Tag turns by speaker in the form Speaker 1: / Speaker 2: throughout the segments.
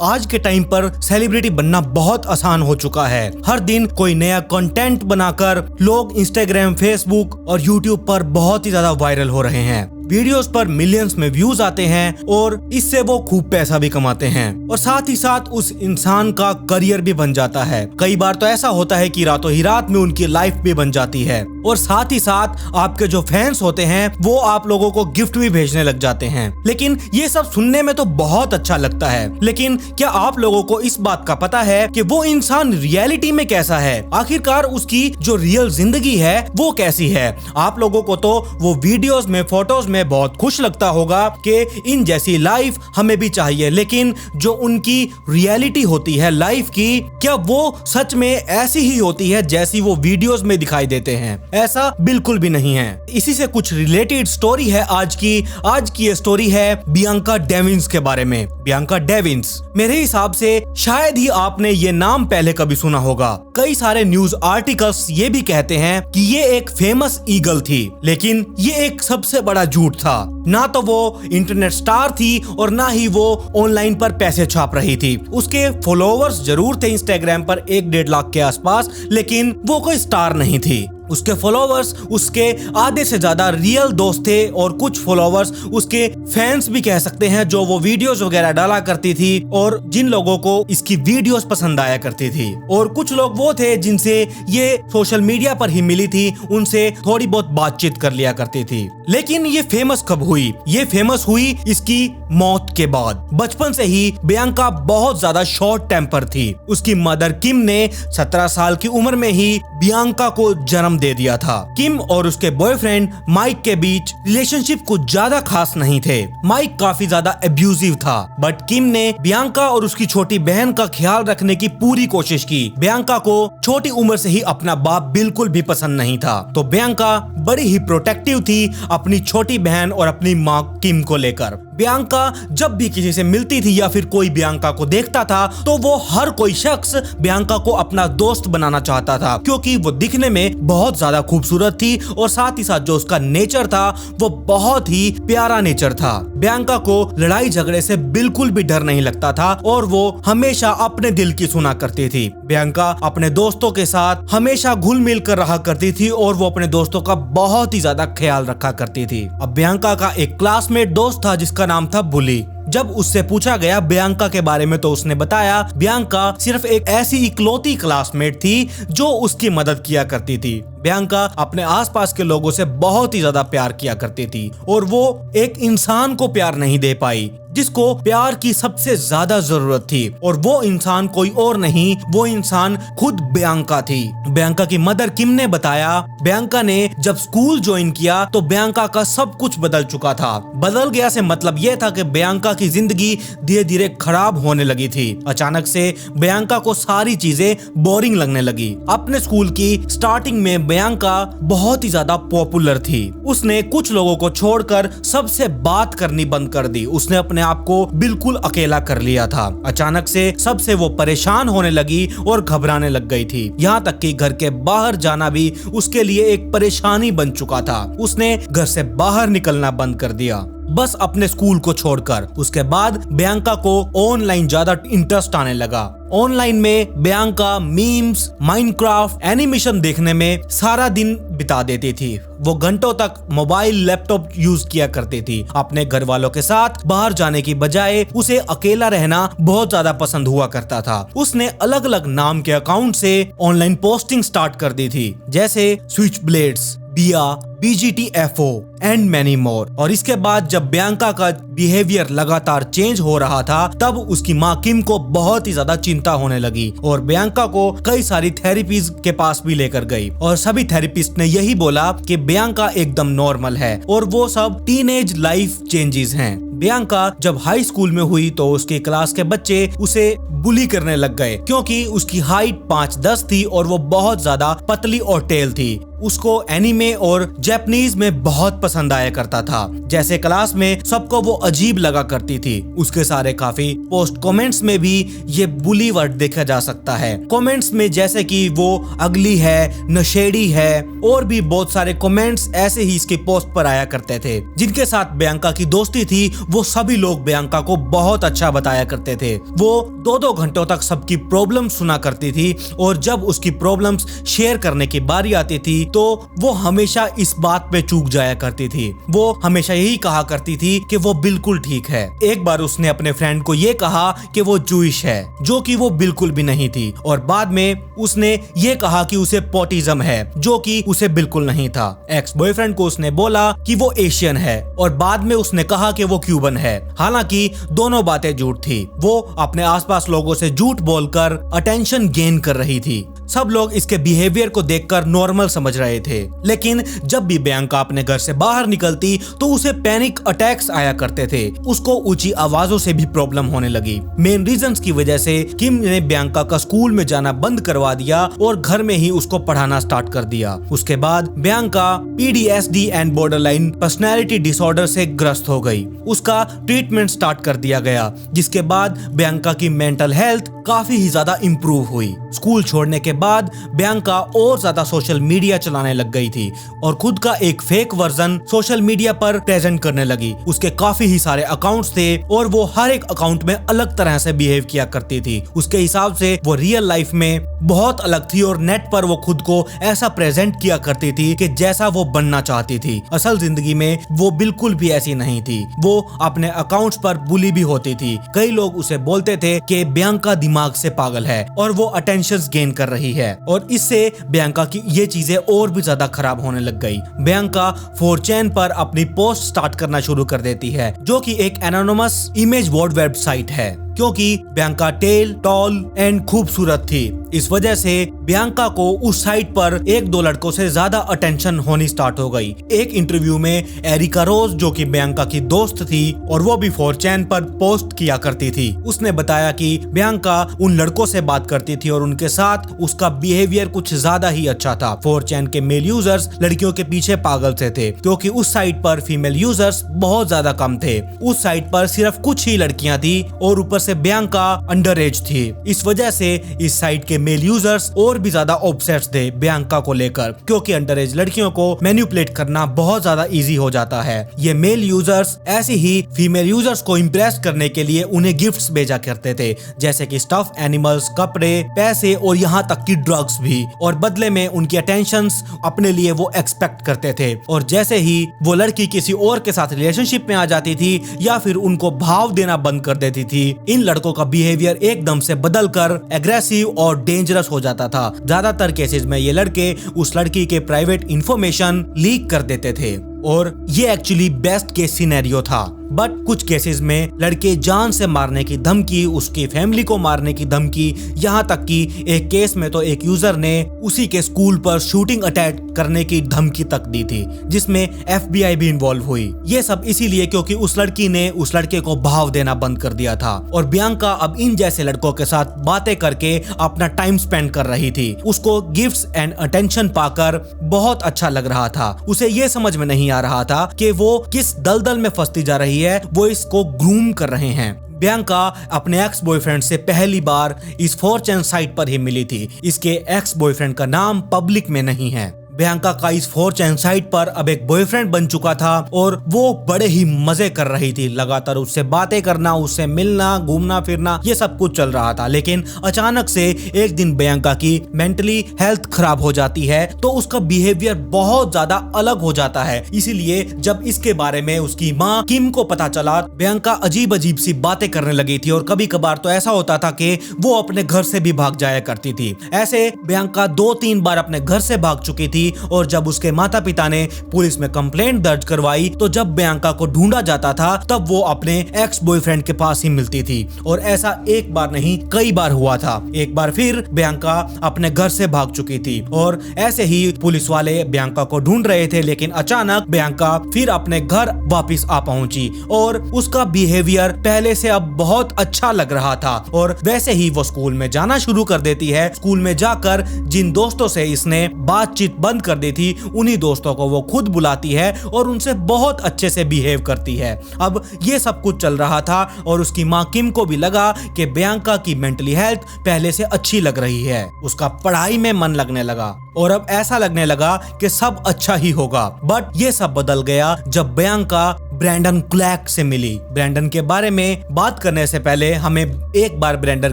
Speaker 1: आज के टाइम पर सेलिब्रिटी बनना बहुत आसान हो चुका है। हर दिन कोई नया कंटेंट बनाकर लोग इंस्टाग्राम, फेसबुक और यूट्यूब पर बहुत ही ज्यादा वायरल हो रहे हैं। वीडियोस पर मिलियंस में व्यूज आते हैं और इससे वो खूब पैसा भी कमाते हैं और साथ ही साथ उस इंसान का करियर भी बन जाता है। कई बार तो ऐसा होता है कि रातों ही रात में उनकी लाइफ भी बन जाती है और साथ ही साथ आपके जो फैंस होते हैं वो आप लोगों को गिफ्ट भी भेजने लग जाते हैं। लेकिन ये सब सुनने में तो बहुत अच्छा लगता है, लेकिन क्या आप लोगों को इस बात का पता है कि वो इंसान रियलिटी में कैसा है? आखिरकार उसकी जो रियल जिंदगी है वो कैसी है? आप लोगों को तो वो वीडियोस में, फोटोज में बहुत खुश लगता होगा कि इन जैसी लाइफ हमें भी चाहिए, लेकिन जो उनकी रियलिटी होती है लाइफ की, क्या वो सच में ऐसी ही होती है जैसी वो वीडियोस में दिखाई देते हैं? ऐसा बिल्कुल भी नहीं है। इसी से कुछ रिलेटेड स्टोरी है आज की ये स्टोरी है बियांका डेविंस के बारे में। बियांका डेविंस, मेरे हिसाब से शायद ही आपने ये नाम पहले कभी सुना होगा। कई सारे न्यूज आर्टिकल्स ये भी कहते हैं कि ये एक फेमस ईगल थी, लेकिन ये एक सबसे बड़ा झूठ था। ना तो वो इंटरनेट स्टार थी और ना ही वो ऑनलाइन पर पैसे छाप रही थी। उसके फॉलोअर्स जरूर थे इंस्टाग्राम पर 1-1.5 लाख के आसपास, लेकिन वो कोई स्टार नहीं थी। उसके फॉलोअर्स उसके आधे से ज्यादा रियल दोस्त थे और कुछ फॉलोअर्स उसके फैंस भी कह सकते हैं, जो वो वीडियोस वगैरह डाला करती थी और जिन लोगों को इसकी वीडियोस पसंद आया करती थी। और कुछ लोग वो थे जिनसे ये सोशल मीडिया पर ही मिली थी, उनसे थोड़ी बहुत बातचीत कर लिया करती थी। लेकिन ये फेमस कब हुई? ये फेमस हुई इसकी मौत के बाद। बचपन से ही बियांका बहुत ज्यादा शॉर्ट टेम्पर थी। उसकी मदर किम ने 17 साल की उम्र में ही बियांका को जन्म दे दिया था। किम और उसके बॉयफ्रेंड माइक के बीच रिलेशनशिप कुछ ज्यादा खास नहीं थे। माइक काफी ज्यादा एब्यूजिव था, बट किम ने बियांका और उसकी छोटी बहन का ख्याल रखने की पूरी कोशिश की। बियांका को छोटी उम्र से ही अपना बाप बिल्कुल भी पसंद नहीं था, तो बियांका बड़ी ही प्रोटेक्टिव थी अपनी छोटी बहन और अपनी माँ किम को लेकर। बियांका जब भी किसी से मिलती थी या फिर कोई बियांका को देखता था तो वो हर कोई शख्स बियांका को अपना दोस्त बनाना चाहता था, क्योंकि वो दिखने में बहुत ज्यादा खूबसूरत थी और साथ ही साथ जो उसका नेचर था वो बहुत ही प्यारा नेचर था। बियांका को लड़ाई झगड़े से बिल्कुल भी डर नहीं लगता था और वो हमेशा अपने दिल की सुना करती थी। बियांका अपने दोस्तों के साथ हमेशा घुल मिल कर रहा करती थी और वो अपने दोस्तों का बहुत ही ज्यादा ख्याल रखा करती थी। अब बियांका का एक क्लासमेट दोस्त था जिसका नाम था बुली। जब उससे पूछा गया बियांका के बारे में तो उसने बताया बियांका सिर्फ एक ऐसी इकलौती क्लासमेट थी जो उसकी मदद किया करती थी। बियांका अपने आसपास के लोगों से बहुत ही ज्यादा प्यार किया करती थी और वो एक इंसान को प्यार नहीं दे पाई जिसको प्यार की सबसे ज्यादा जरूरत थी, और वो इंसान कोई और नहीं, वो इंसान खुद बियांका थी। बियांका की मदर किम ने बताया बियांका ने जब स्कूल ज्वाइन किया तो बियांका का सब कुछ बदल चुका था। बदल गया से मतलब ये था कि बियांका की जिंदगी धीरे धीरे खराब होने लगी थी। अचानक से बियांका को सारी चीजें बोरिंग लगने लगी। अपने स्कूल की स्टार्टिंग में बियांका बहुत ही ज्यादा पॉपुलर थी। उसने कुछ लोगों को छोड़कर सबसे बात करनी बंद कर दी। उसने अपने आप को बिल्कुल अकेला कर लिया था। अचानक से सबसे वो परेशान होने लगी और घबराने लग गई थी। यहाँ तक कि घर के बाहर जाना भी उसके लिए एक परेशानी बन चुका था। उसने घर से बाहर निकलना बंद कर दिया, बस अपने स्कूल को छोड़कर। उसके बाद बियांका को ऑनलाइन ज्यादा इंटरेस्ट आने लगा। ऑनलाइन में बियांका मीम्स, माइनक्राफ्ट, एनिमेशन देखने में सारा दिन बिता देती थी। वो घंटों तक मोबाइल, लैपटॉप यूज किया करती थी। अपने घर वालों के साथ बाहर जाने की बजाय उसे अकेला रहना बहुत ज्यादा पसंद हुआ करता था। उसने अलग अलग नाम के अकाउंट से ऑनलाइन पोस्टिंग स्टार्ट कर दी थी, जैसे स्विच ब्लेड्स, बिया, BGTFO एंड मैनी मोर। और इसके बाद जब बियांका का बिहेवियर लगातार चेंज हो रहा था तब उसकी माँ किम को बहुत ही ज्यादा चिंता होने लगी और बियांका को कई सारी थेरेपीज के पास भी लेकर गई और सभी थेरेपिस्ट ने यही बोला कि बियांका एकदम नॉर्मल है और वो सब टीनेज लाइफ चेंजेस हैं। बियांका जब हाई स्कूल में हुई तो उसके क्लास के बच्चे उसे बुली करने लग गए क्योंकि उसकी हाइट 5'10" थी और वो बहुत ज्यादा पतली और टेल थी। उसको एनीमे और जापानीज में बहुत पसंद आया करता था। जैसे क्लास में सबको वो अजीब लगा करती थी। उसके सारे काफी पोस्ट कमेंट्स में भी ये बुली वर्ड देखा जा सकता है। कमेंट्स में जैसे कि वो अगली है, नशेड़ी है और भी बहुत सारे कमेंट्स ऐसे ही इसके पोस्ट पर आया करते थे। जिनके साथ बियांका की दोस्ती थी वो सभी लोग बियांका को बहुत अच्छा बताया करते थे। वो 2-2 घंटों तक सबकी प्रॉब्लम सुना करती थी और जब उसकी प्रॉब्लम्स शेयर करने की बारी आती थी तो वो हमेशा इस बात पे चूक जाया करती थी। वो हमेशा यही कहा करती थी कि वो बिल्कुल ठीक है। एक बार उसने अपने फ्रेंड को ये कहा कि वो जूइश है, जो कि वो बिल्कुल भी नहीं थी। और बाद में उसने ये कहा कि उसे पॉटिज्म है, जो कि उसे बिल्कुल नहीं था। एक्स बॉयफ्रेंड को उसने बोला कि वो एशियन है और बाद में उसने कहा कि वो क्यूबन है। हालांकि दोनों बातें झूठ थी। वो अपने आसपास लोगों से झूठ बोलकर अटेंशन गेन कर रही थी। सब लोग इसके बिहेवियर को देखकर नॉर्मल समझ रहे थे, लेकिन जब भी बियांका अपने घर से बाहर निकलती तो उसे पैनिक अटैक्स आया करते थे। उसको ऊंची आवाजों से भी प्रॉब्लम होने लगी। मेन रीजंस की वजह से किम ने बियांका का स्कूल में जाना बंद करवा दिया और घर में ही उसको पढ़ाना स्टार्ट कर दिया। उसके बाद Bianca PTSD and borderline personality disorder से ग्रस्त हो गई। उसका ट्रीटमेंट स्टार्ट कर दिया गया, जिसके बाद बियांका की मेंटल हेल्थ काफी ही ज्यादा इंप्रूव हुई। स्कूल छोड़ने के बाद बियांका और ज्यादा सोशल मीडिया चलाने लग गई थी और खुद का एक फेक वर्जन सोशल मीडिया पर प्रेजेंट करने लगी। उसके काफी ही सारे अकाउंट्स थे और वो हर एक अकाउंट में अलग तरह से बिहेव किया करती थी। उसके हिसाब से वो रियल लाइफ में बहुत अलग थी और नेट पर वो खुद को ऐसा प्रेजेंट किया करती थी कि जैसा वो बनना चाहती थी। असल जिंदगी में वो बिल्कुल भी ऐसी नहीं थी। वो अपने अकाउंट्स पर बुली भी होती थी। कई लोग उसे बोलते थे कि बियांका दिमाग से पागल है और वो अटेंशन गेन कर रही है, और इससे बियांका की ये चीजें और भी ज्यादा खराब होने लग गई। बियांका 4chan पर अपनी पोस्ट स्टार्ट करना शुरू कर देती है, जो कि एक एनोनिमस इमेज बोर्ड वेबसाइट है, क्योंकि बियांका टेल, टॉल एंड खूबसूरत थी। इस वजह से बियांका को उस साइट पर 1-2 लड़कों से ज्यादा अटेंशन होनी स्टार्ट हो गई। एक इंटरव्यू में एरिका रोज, जो कि बियांका की दोस्त थी और वो भी 4chan पर पोस्ट किया करती थी, उसने बताया कि बियांका उन लड़कों से बात करती थी और उनके साथ उसका बिहेवियर कुछ ज्यादा ही अच्छा था। 4chan के मेल यूजर्स लड़कियों के पीछे पागल से थे, क्योंकि उस साइट पर फीमेल यूजर्स बहुत ज्यादा कम थे। उस साइट पर सिर्फ कुछ ही लड़कियां थी और ऊपर से बियांका अंडर एज थी। इस वजह से इस साइट के मेल यूजर्स और भी ज्यादा ऑब्सेस्ड थे बियांका को लेकर, क्योंकि अंडर एज लड़कियों को मैनिपुलेट करना बहुत ज्यादा इजी हो जाता है। ये मेल यूजर्स ऐसी ही फीमेल यूजर्स को इम्प्रेस करने के लिए उन्हें गिफ्ट्स भेजा करते थे, जैसे कि स्टफ एनिमल्स, कपड़े, पैसे और यहाँ तक कि ड्रग्स भी, और बदले में उनकी अटेंशंस अपने लिए वो एक्सपेक्ट करते थे। और जैसे ही वो लड़की किसी और के साथ रिलेशनशिप में आ जाती थी या फिर उनको भाव देना बंद कर देती थी, इन लड़कों का बिहेवियर एकदम से बदलकर एग्रेसिव और डेंजरस हो जाता था। ज्यादातर केसेस में ये लड़के उस लड़की के प्राइवेट इंफॉर्मेशन लीक कर देते थे और ये एक्चुअली बेस्ट केस सिनेरियो था। बट कुछ केसेस में लड़के जान से मारने की धमकी, उसकी फैमिली को मारने की धमकी, यहाँ तक कि एक केस में तो एक यूजर ने उसी के स्कूल पर शूटिंग अटैक करने की धमकी तक दी थी, जिसमें FBI भी इन्वॉल्व हुई। ये सब इसीलिए क्योंकि उस लड़की ने उस लड़के को भाव देना बंद कर दिया था और बियांका अब इन जैसे लड़कों के साथ बातें करके अपना टाइम स्पेंड कर रही थी। उसको गिफ्ट्स एंड अटेंशन पाकर बहुत अच्छा लग रहा था। उसे ये समझ में नहीं आ रहा था कि वो किस दलदल में फंसती जा रही है, वो इसको ग्रूम कर रहे हैं। बियांका अपने एक्स बॉयफ्रेंड से पहली बार इस 4chan साइट पर ही मिली थी। इसके एक्स बॉयफ्रेंड का नाम पब्लिक में नहीं है। बियांका का इस 4chan साइट पर अब एक बॉयफ्रेंड बन चुका था और वो बड़े ही मजे कर रही थी। लगातार उससे बातें करना, उससे मिलना, घूमना फिरना, ये सब कुछ चल रहा था। लेकिन अचानक से एक दिन बियांका की मेंटली हेल्थ खराब हो जाती है, तो उसका बिहेवियर बहुत ज्यादा अलग हो जाता है। इसीलिए जब इसके बारे में उसकी माँ किम को पता चला, बियांका अजीब अजीब सी बातें करने लगी थी और कभी कभार तो ऐसा होता था कि वो अपने घर से भी भाग जाया करती थी। ऐसे बियांका 2-3 बार अपने घर से भाग चुकी थी और जब उसके माता पिता ने पुलिस में कंप्लेंट दर्ज करवाई, तो जब बियांका को ढूंढा जाता था तब वो अपने एक्स बॉयफ्रेंड के पास ही मिलती थी। और ऐसा एक बार नहीं कई बार हुआ था। एक बार फिर बियांका अपने घर से भाग चुकी थी और ऐसे ही पुलिस वाले बियांका को ढूंढ रहे थे, लेकिन अचानक बियांका फिर अपने घर वापस आ पहुंची और उसका बिहेवियर पहले से अब बहुत अच्छा लग रहा था। और वैसे ही वो स्कूल में जाना शुरू कर देती है। स्कूल में जाकर जिन दोस्तों से इसने बातचीत बंद कर दी थी उन्हीं दोस्तों को वो खुद बुलाती है और उनसे बहुत अच्छे से बिहेव करती है। अब ये सब कुछ चल रहा था और उसकी माँ किम को भी लगा कि बियांका की मेंटली हेल्थ पहले से अच्छी लग रही है, उसका पढ़ाई में मन लगने लगा और अब ऐसा लगने लगा कि सब अच्छा ही होगा। बट ये सब बदल गया जब बियांका ब्रैंडन क्लैर्क से मिली। ब्रैंडन के बारे में बात करने से पहले हमें एक बार ब्रैंडन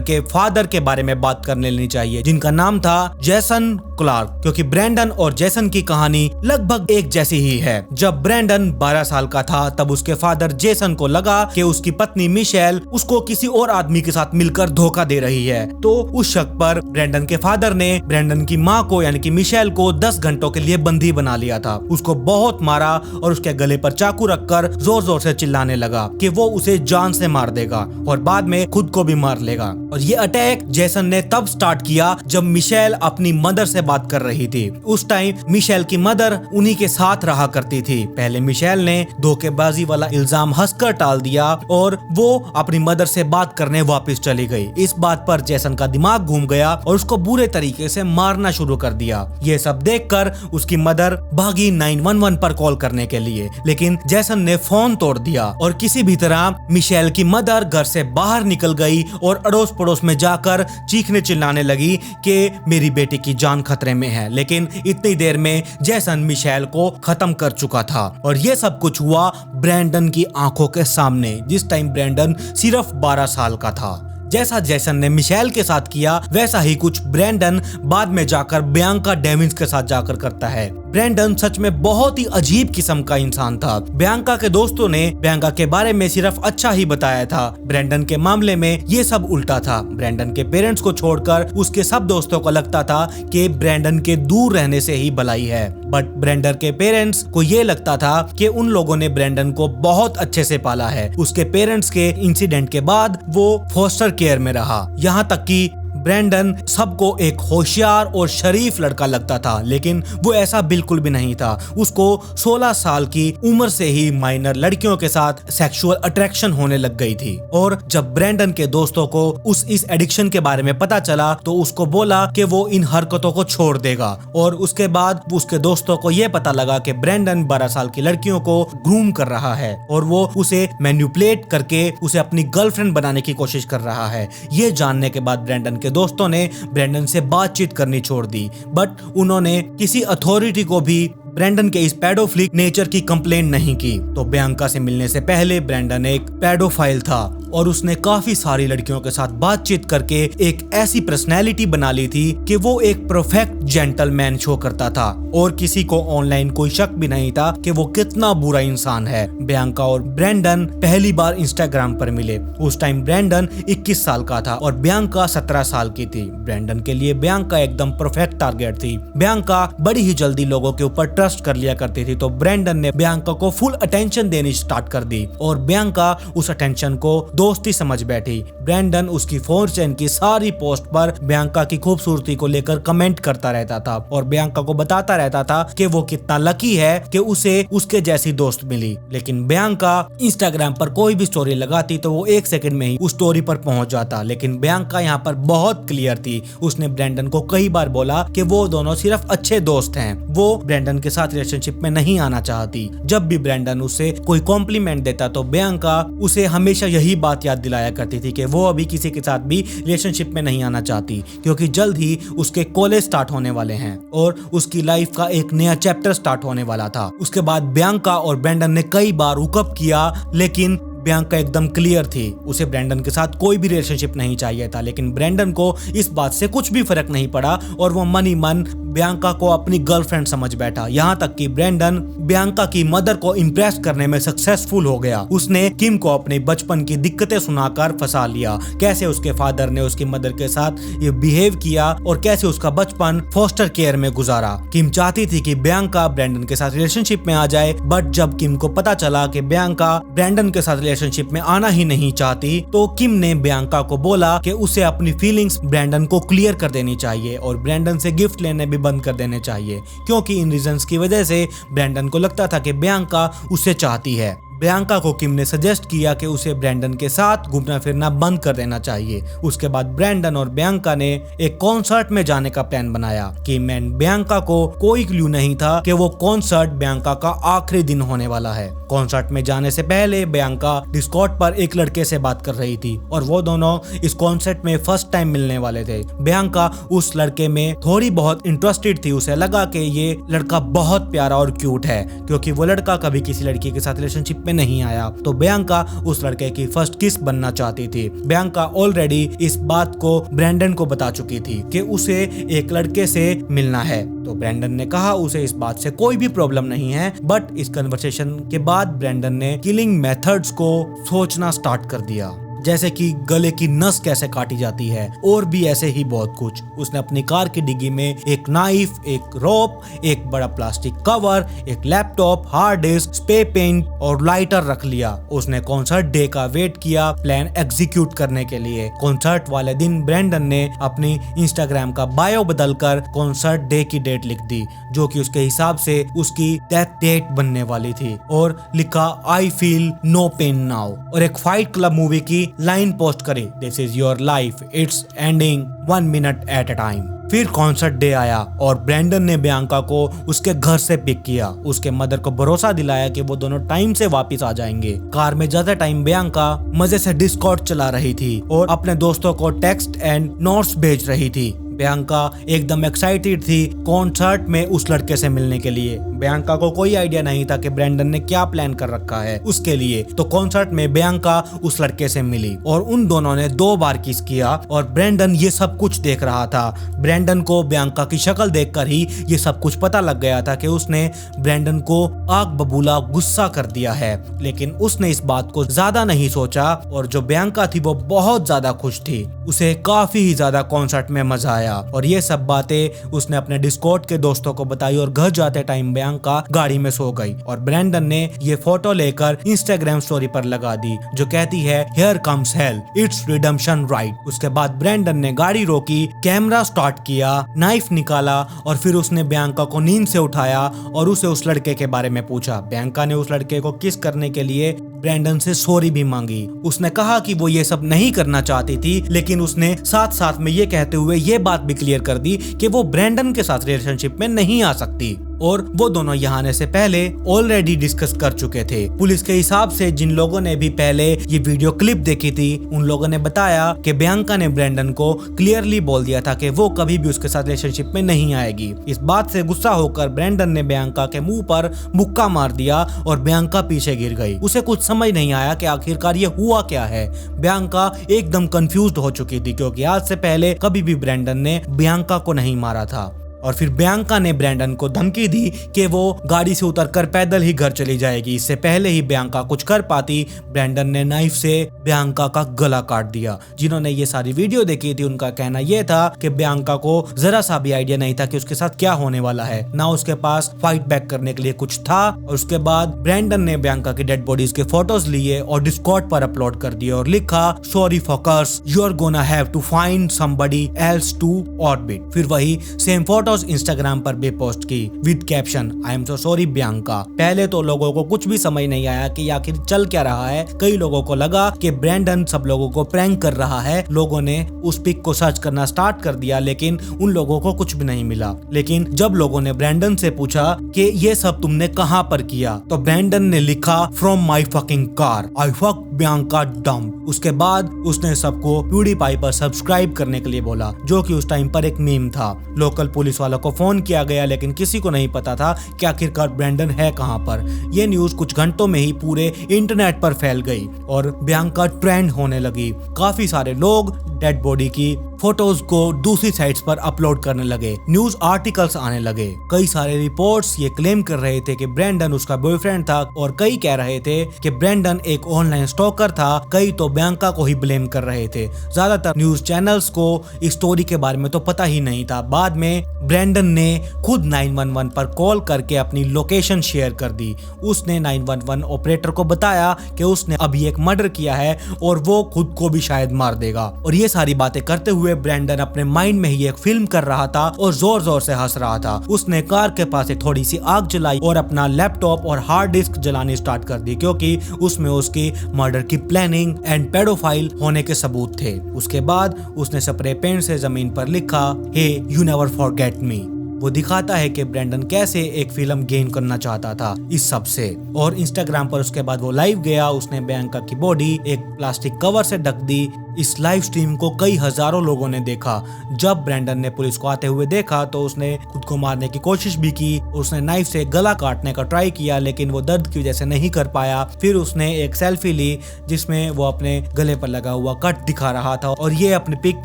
Speaker 1: के फादर के बारे में बात कर लेनी चाहिए, जिनका नाम था जेसन क्लार्क, क्योंकि ब्रैंडन और जेसन की कहानी लगभग एक जैसी ही है। जब ब्रैंडन 12 साल का था तब उसके फादर जेसन को लगा कि उसकी पत्नी मिशेल उसको किसी और आदमी के साथ मिलकर धोखा दे रही है। तो उस शक पर ब्रैंडन के फादर ने ब्रैंडन की माँ को यानी कि मिशेल को 10 घंटों के लिए बंदी बना लिया था। उसको बहुत मारा और उसके गले पर चाकू रखकर जोर जोर से चिल्लाने लगा कि वो उसे जान से मार देगा और बाद में खुद को भी मार लेगा। और ये अटैक जेसन ने तब स्टार्ट किया जब मिशेल अपनी मदर से बात कर रही थी। उस टाइम मिशेल की मदर उन्हीं के साथ रहा करती थी। पहले मिशेल ने धोखेबाजी वाला इल्जाम हंसकर टाल दिया और वो अपनी मदर से बात करने वापस चली गई। इस बात पर जेसन का दिमाग घूम गया और उसको बुरे तरीके से मारना शुरू कर दिया। ये सब देखकर उसकी मदर भागी 911 पर कॉल करने के लिए, लेकिन जेसन ने फोन तोड़ दिया और किसी भी तरह मिशेल की मदर घर से बाहर निकल गई और अड़ोस पड़ोस में जाकर चीखने चिल्लाने लगी कि मेरी बेटी की जान खतरे में है। लेकिन इतनी देर में जेसन मिशेल को खत्म कर चुका था और ये सब कुछ हुआ ब्रैंडन की आंखों के सामने, जिस टाइम ब्रैंडन सिर्फ 12 साल का था। जैसा जेसन ने मिशेल के साथ किया वैसा ही कुछ ब्रैंडन बाद में जाकर बियांका डेविंस के साथ जाकर करता है। ब्रैंडन सच में बहुत ही अजीब किस्म का इंसान था। बियांका के दोस्तों ने बियांका के बारे में सिर्फ अच्छा ही बताया था। ब्रैंडन के मामले में ये सब उल्टा था। ब्रैंडन के पेरेंट्स को छोड़कर उसके सब दोस्तों को लगता था कि ब्रैंडन के दूर रहने से ही भलाई है, बट ब्रैंडन के पेरेंट्स को ये लगता था कि उन लोगों ने ब्रैंडन को बहुत अच्छे से पाला है। उसके पेरेंट्स के इंसिडेंट के बाद वो फॉस्टर केयर में रहा। यहाँ तक कि ब्रैंडन सबको एक होशियार और शरीफ लड़का लगता था, लेकिन वो ऐसा बिल्कुल भी नहीं था। उसको 16 साल की उम्र से ही माइनर लड़कियों के साथ सेक्सुअल अट्रैक्शन होने लग गई थी। और जब ब्रैंडन के दोस्तों को इस एडिक्शन के बारे में पता चला तो उसको बोला कि वो इन हरकतों को छोड़ देगा। और उसके बाद उसके दोस्तों को ये पता लगा कि ब्रैंडन 12 साल की लड़कियों को ग्रूम कर रहा है और वो उसे मैनिपुलेट करके उसे अपनी गर्लफ्रेंड बनाने की कोशिश कर रहा है। ये जानने के बाद ब्रैंडन के दोस्तों ने ब्रैंडन से बातचीत करनी छोड़ दी, बट उन्होंने किसी अथॉरिटी को भी ब्रैंडन के इस पेडोफिलिक नेचर की कंप्लेंट नहीं की। तो बियांका से मिलने से पहले ब्रैंडन एक पेडोफाइल था और उसने काफी सारी लड़कियों के साथ बातचीत करके एक ऐसी पर्सनैलिटी बना ली थी कि वो एक परफेक्ट जेंटलमैन शो करता था और किसी को ऑनलाइन कोई शक भी नहीं था कि वो कितना बुरा इंसान है। बियांका और ब्रैंडन पहली बार इंस्टाग्राम पर मिले। उस टाइम ब्रैंडन 21 साल का था और बियांका 17 साल की थी। ब्रैंडन के लिए बियांका एकदम परफेक्ट टारगेट थी। बियांका बड़ी ही जल्दी लोगों के ऊपर ट्रस्ट कर लिया करती थी, तो ब्रैंडन ने बियांका को फुल अटेंशन देनी स्टार्ट कर दी और बियांका उस अटेंशन को दोस्ती समझ बैठी। ब्रैंडन उसकी फोन चैन की सारी पोस्ट पर बियांका की खूबसूरती को लेकर कमेंट करता रहता था और बियांका को बताता रहता था कि वो कितना लकी है कि उसे उसके जैसी दोस्त मिली। लेकिन बियांका इंस्टाग्राम पर कोई भी स्टोरी लगाती तो वो 1 सेकंड में ही उस स्टोरी पर पहुंच जाता। लेकिन बियांका यहाँ पर बहुत क्लियर थी। उसने ब्रैंडन को कई बार बोला कि वो दोनों सिर्फ अच्छे दोस्त हैं, वो ब्रैंडन के साथ रिलेशनशिप में नहीं आना चाहती। जब भी ब्रैंडन उसे कोई कॉम्प्लीमेंट देता तो बियांका उसे हमेशा यही बात याद दिलाया करती थी कि वो अभी किसी के साथ भी रिलेशनशिप में नहीं आना चाहती, क्योंकि जल्द ही उसके कॉलेज स्टार्ट होने वाले हैं और उसकी लाइफ का एक नया चैप्टर स्टार्ट होने वाला था। उसके बाद बियांका और ब्रैंडन ने कई बार हुकअप किया, लेकिन बियांका एकदम क्लियर थी। उसे ब्रैंडन के साथ कोई भी रिलेशनशिप नहीं चाहिए था। लेकिन ब्रैंडन को इस बात से कुछ भी फर्क नहीं पड़ा और वो मन ही मन बियांका को अपनी गर्लफ्रेंड समझ बैठा। यहाँ तक कि ब्रैंडन बियांका की मदर को इम्प्रेस करने में सक्सेसफुल हो गया। उसने किम को अपने बचपन की दिक्कतें सुनाकर फंसा लिया, कैसे उसके फादर ने उसकी मदर के साथ ये बिहेव किया और कैसे उसका बचपन फॉस्टर केयर में गुजारा। किम चाहती थी कि बियांका ब्रैंडन के साथ रिलेशनशिप में आ जाए, बट जब किम को पता चला कि बियांका ब्रैंडन के साथ रिलेशनशिप में आना ही नहीं चाहती, तो किम ने बियांका को बोला कि उसे अपनी फीलिंग्स ब्रैंडन को क्लियर कर देनी चाहिए और ब्रैंडन से गिफ्ट लेने भी बंद कर देने चाहिए, क्योंकि इन रीजंस की वजह से ब्रैंडन को लगता था कि बियांका उसे चाहती है। बियांका को किम ने सजेस्ट किया कि उसे ब्रैंडन के साथ घूमना फिरना बंद कर देना चाहिए। उसके बाद ब्रैंडन और बियांका ने एक कॉन्सर्ट में जाने का प्लान बनाया। किम एंड बियांका को कोई क्लू नहीं था कि वो कॉन्सर्ट बियांका का आखिरी दिन होने वाला है। कॉन्सर्ट में जाने से पहले बियांका डिस्कॉर्ड पर एक लड़के से बात कर रही थी और वो दोनों इस कॉन्सर्ट में फर्स्ट टाइम मिलने वाले थे। बियांका उस लड़के में थोड़ी बहुत इंटरेस्टेड थी। उसे लगा कि ये लड़का बहुत प्यारा और क्यूट है, क्योंकि वो लड़का कभी किसी लड़की के साथ रिलेशनशिप में नहीं आया। तो बियांका उस लड़के की फर्स्ट किस बनना चाहती थी। बियांका ऑलरेडी इस बात को ब्रैंडन को बता चुकी थी कि उसे एक लड़के से मिलना है। तो ब्रैंडन ने कहा उसे इस बात से कोई भी प्रॉब्लम नहीं है। बट इस कन्वर्सेशन के बाद ब्रैंडन ने किलिंग मेथड्स को सोचना स्टार्ट कर दिया, जैसे कि गले की नस कैसे काटी जाती है और भी ऐसे ही बहुत कुछ। उसने अपनी कार की डिग्गी में एक नाइफ, एक रोप, एक बड़ा प्लास्टिक कवर, एक laptop, hard disk, spray paint और लाइटर रख लिया। उसने कॉन्सर्ट डे का वेट किया प्लान एग्जीक्यूट करने के लिए। कॉन्सर्ट वाले दिन ब्रैंडन ने अपनी इंस्टाग्राम का बायो बदलकर कॉन्सर्ट डे की डेट लिख दी, जो कि उसके हिसाब से उसकी डेथ डेट बनने वाली थी, और लिखा I feel no pain now, और एक फाइट क्लब मूवी की लाइन पोस्ट करी, this is your life, it's ending 1 minute at a time. फिर कॉन्सर्ट डे आया और ब्रैंडन ने बियांका को उसके घर से पिक किया। उसके मदर को भरोसा दिलाया कि वो दोनों टाइम से वापस आ जाएंगे। कार में ज्यादा टाइम बियांका मजे से डिस्कॉर्ड चला रही थी और अपने दोस्तों को टेक्स्ट एंड नोट्स भेज रही थी। बियांका एकदम एक्साइटेड थी कॉन्सर्ट में उस लड़के से मिलने के लिए। बियांका को कोई आइडिया नहीं था कि ब्रैंडन ने क्या प्लान कर रखा है उसके लिए। तो कॉन्सर्ट में बियांका उस लड़के से मिली और उन दोनों ने 2 बार किस किया और ब्रैंडन ये सब कुछ देख रहा था। ब्रैंडन को बियांका की शक्ल देखकर ही ये सब कुछ पता लग गया था कि उसने ब्रैंडन को आग बबूला गुस्सा कर दिया है, लेकिन उसने इस बात को ज्यादा नहीं सोचा और जो बियांका थी वो बहुत ज्यादा खुश थी। उसे काफी ही ज्यादा कॉन्सर्ट में मजा आया और ये सब बातें उसने अपने डिस्कॉर्ड के दोस्तों को बताई और घर जाते टाइम बियांका गाड़ी में सो गई और ब्रैंडन ने ये फोटो लेकर इंस्टाग्राम स्टोरी पर लगा दी जो कहती है here comes hello, it's redemption right. उसके बाद ब्रैंडन ने गाड़ी रोकी, कैमरा स्टार्ट किया, नाइफ निकाला और फिर उसने बियांका को नींद से उठाया और उसे उस लड़के के बारे में पूछा। बियांका ने उस लड़के को किस करने के लिए ब्रैंडन से सॉरी भी मांगी। उसने कहा कि वो ये सब नहीं करना चाहती थी, लेकिन उसने साथ साथ में ये कहते हुए ये बात भी क्लियर कर दी कि वो ब्रैंडन के साथ रिलेशनशिप में नहीं आ सकती और वो दोनों यहाँ आने से पहले ऑलरेडी डिस्कस कर चुके थे। पुलिस के हिसाब से जिन लोगों ने भी पहले ये वीडियो क्लिप देखी थी उन लोगों ने बताया कि बियांका ने ब्रैंडन को क्लियरली बोल दिया था कि वो कभी भी उसके साथ रिलेशनशिप में नहीं आएगी। इस बात से गुस्सा होकर ब्रैंडन ने बियांका के मुंह पर मुक्का मार दिया और बियांका पीछे गिर गई। उसे कुछ समझ नहीं आया कि आखिरकार ये हुआ क्या है। बियांका एकदम कंफ्यूज्ड हो चुकी थी क्योंकि आज से पहले कभी भी ब्रैंडन ने बियांका को नहीं मारा था। और फिर बियांका ने ब्रैंडन को धमकी दी कि वो गाड़ी से उतरकर पैदल ही घर चली जाएगी। इससे पहले ही बियांका कुछ कर पाती, ब्रैंडन ने नाइफ से बियांका का गला काट दिया। जिन्होंने ये सारी वीडियो देखी थी उनका कहना यह था कि बियांका को जरा सा भी आइडिया नहीं था कि उसके साथ क्या होने वाला है, ना उसके पास फाइट बैक करने के लिए कुछ था। और उसके बाद ब्रैंडन ने बियांका की डेड बॉडीज के फोटोज लिए और डिस्कॉर्ड पर अपलोड कर दिए और लिखा sorry fuckers, you are gonna have to find somebody else to orbit. फिर वही सेम फोटोज इंस्टाग्राम पर भी पोस्ट की with caption I am so sorry Bianca. पहले तो लोगों को कुछ भी समझ नहीं आया कि आखिर चल क्या रहा है। कई लोगों को लगा कि ब्रैंडन सब लोगों को प्रैंक कर रहा है। लोगों ने उस पिक को सर्च करना स्टार्ट कर दिया, लेकिन उन लोगों को कुछ भी नहीं मिला। लेकिन जब लोगों ने ब्रैंडन से पूछा कि ये सब तुमने कहां पर किया, तो ब्रैंडन ने लिखा from my fucking car, I fuck Bianca dump. उसके बाद उसने सबको प्यूडीपाई पर सब्सक्राइब करने के लिए बोला, जो कि उस टाइम पर एक मीम था। लोकल पुलिस वालों को फोन किया गया, लेकिन किसी को नहीं पता था कि आखिरकार ब्रैंडन है कहां पर। यह न्यूज कुछ घंटों में ही पूरे इंटरनेट पर फैल गई और बियांका ट्रेंड होने लगी। काफी सारे लोग डेड बॉडी की फोटोज को दूसरी साइट्स पर अपलोड करने लगे, न्यूज आर्टिकल्स आने लगे। कई सारे रिपोर्ट्स ये क्लेम कर रहे थे कि ब्रैंडन उसका बॉयफ्रेंड था और कई कह रहे थे कि ब्रैंडन एक ऑनलाइन स्टॉकर था। कई तो बियांका को ही ब्लेम कर रहे थे। ज्यादातर न्यूज चैनल्स को इस स्टोरी के बारे में तो पता ही नहीं था। बाद में ब्रैंडन ने खुद 911 पर कॉल करके अपनी लोकेशन शेयर कर दी। उसने 911 ऑपरेटर को बताया कि उसने अभी एक मर्डर किया है और वो खुद को भी शायद मार देगा। और ये सारी बातें करते हुए हुए ब्रैंडन अपने माइंड में ही एक फिल्म कर रहा था और जोर जोर से हंस रहा था। उसने कार के पास एक थोड़ी सी आग जलाई और अपना लैपटॉप और हार्ड डिस्क जलानी स्टार्ट कर दी, क्योंकि उसमें उसकी मर्डर की प्लानिंग एंड पेडोफाइल होने के सबूत थे। उसके बाद उसने स्प्रे पेंट से जमीन पर लिखा, हे यू नेवर फॉरगेट मी। वो दिखाता है कि ब्रैंडन कैसे एक फिल्म गेन करना चाहता था इस सब से। और इंस्टाग्राम पर उसके बाद वो लाइव गया, उसने बियांका की बॉडी एक प्लास्टिक कवर से ढक दी। इस लाइव स्ट्रीम को कई हजारों लोगों ने देखा। जब ब्रैंडन ने पुलिस को आते हुए देखा तो उसने खुद को मारने की कोशिश भी की। उसने नाइफ से गला काटने का ट्राई किया, लेकिन वो दर्द की वजह से नहीं कर पाया। फिर उसने एक सेल्फी ली जिसमें वो अपने गले पर लगा हुआ कट दिखा रहा था और ये अपनी पिक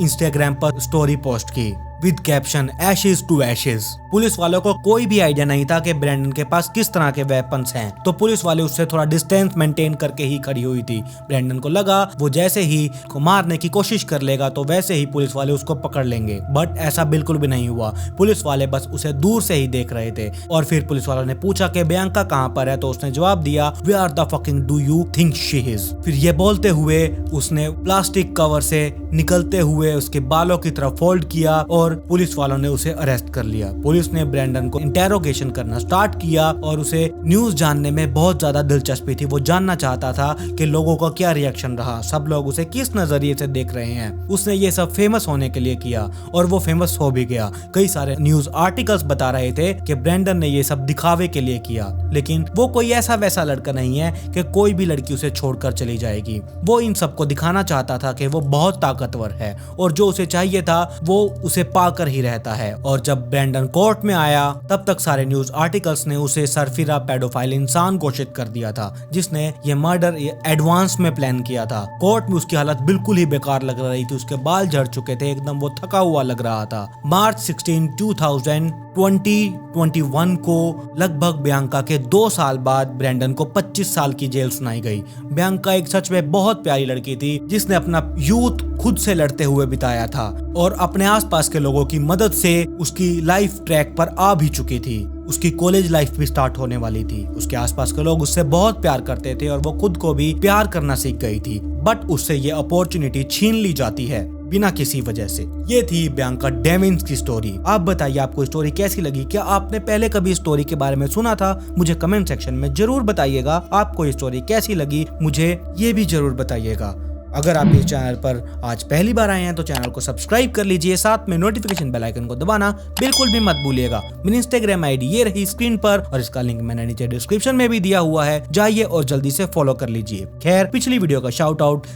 Speaker 1: इंस्टाग्राम पर स्टोरी पोस्ट की with caption ashes to ashes. Police वालों को कोई भी आइडिया नहीं था कि ब्रैंडन के पास किस तरह के वेपन्स हैं, तो पुलिस वाले उससे थोड़ा डिस्टेंस मेंटेन करके ही खड़ी हुई थी। ब्रैंडन को लगा वो जैसे ही को मारने की कोशिश कर लेगा तो वैसे ही पुलिस वाले उसको पकड़ लेंगे, बट ऐसा बिल्कुल भी नहीं हुआ। पुलिस वाले बस उसे दूर से ही देख रहे थे। और फिर पुलिस वालों ने पूछा कि बियांका कहाँ पर है, तो उसने जवाब दिया, we are the fucking do you think she is. फिर ये बोलते हुए उसने प्लास्टिक कवर से निकलते हुए उसके बालों की तरफ फोल्ड किया और पुलिस वालों ने उसे अरेस्ट कर लिया। पुलिस ने ब्रैंडन को इंटेरोगेशन करना स्टार्ट किया और उसे न्यूज जानने में बहुत ज्यादा दिलचस्पी थी। वो जानना चाहता था कि लोगों का क्या रिएक्शन रहा, सब लोग उसे किस नजरिए से देख रहे हैं। उसने ये सब फेमस होने के लिए किया और वो फेमस हो भी गया। कई सारे न्यूज आर्टिकल्स बता रहे थे कि ब्रैंडन ने ये सब दिखावे के लिए किया, लेकिन वो कोई ऐसा वैसा लड़का नहीं है कि कोई भी लड़की उसे छोड़कर चली जाएगी। वो इन सबको दिखाना चाहता था कि वो बहुत ताकतवर है और जो उसे चाहिए था वो उसे पाकर ही रहता है। और जब ब्रैंडन कोर्ट में आया तब तक सारे न्यूज आर्टिकल्स ने उसे सरफिरा पेडोफाइल इंसान घोषित कर दिया था, जिसने ये मर्डर एडवांस में प्लान किया था। कोर्ट में उसकी हालत बिल्कुल ही बेकार लग रही थी, उसके बाल झड़ चुके थे, एकदम वो थका हुआ लग रहा था। मार्च 16, 2021 को लगभग बियांका के 2 साल बाद ब्रैंडन को 25 साल की जेल सुनाई गई। बियांका एक सच में बहुत प्यारी लड़की थी जिसने अपना यूथ खुद से लड़ते हुए बिताया था और अपने आसपास के लोगों की मदद से उसकी लाइफ ट्रैक पर आ भी चुकी थी। उसकी कॉलेज लाइफ भी स्टार्ट होने वाली थी। उसके आसपास के लोग उससे बहुत प्यार करते थे और वो खुद को भी प्यार करना सीख गई थी, बट उससे ये अपॉर्चुनिटी छीन ली जाती है बिना किसी वजह से। ये थी बियांका डेविन्स की स्टोरी। आप बताइए आपको स्टोरी कैसी लगी? क्या आपने पहले कभी स्टोरी के बारे में सुना था? मुझे कमेंट सेक्शन में जरूर बताइएगा। आपको ये स्टोरी कैसी लगी मुझे ये भी जरूर बताइएगा। अगर आप इस चैनल पर आज पहली बार आए हैं तो चैनल को सब्सक्राइब कर लीजिए, साथ में नोटिफिकेशन बेल आइकन को दबाना बिल्कुल भी मत भूलिएगा। मेरी इंस्टाग्राम आईडी ये रही स्क्रीन पर और इसका लिंक मैंने नीचे डिस्क्रिप्शन में भी दिया हुआ है, जाइए और जल्दी से फॉलो कर लीजिए। खैर, पिछली वीडियो का shout out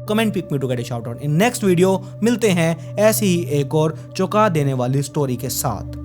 Speaker 1: comment pick me to get a shout out in next video. मिलते हैं ऐसी ही एक और चौंका देने वाली स्टोरी के साथ।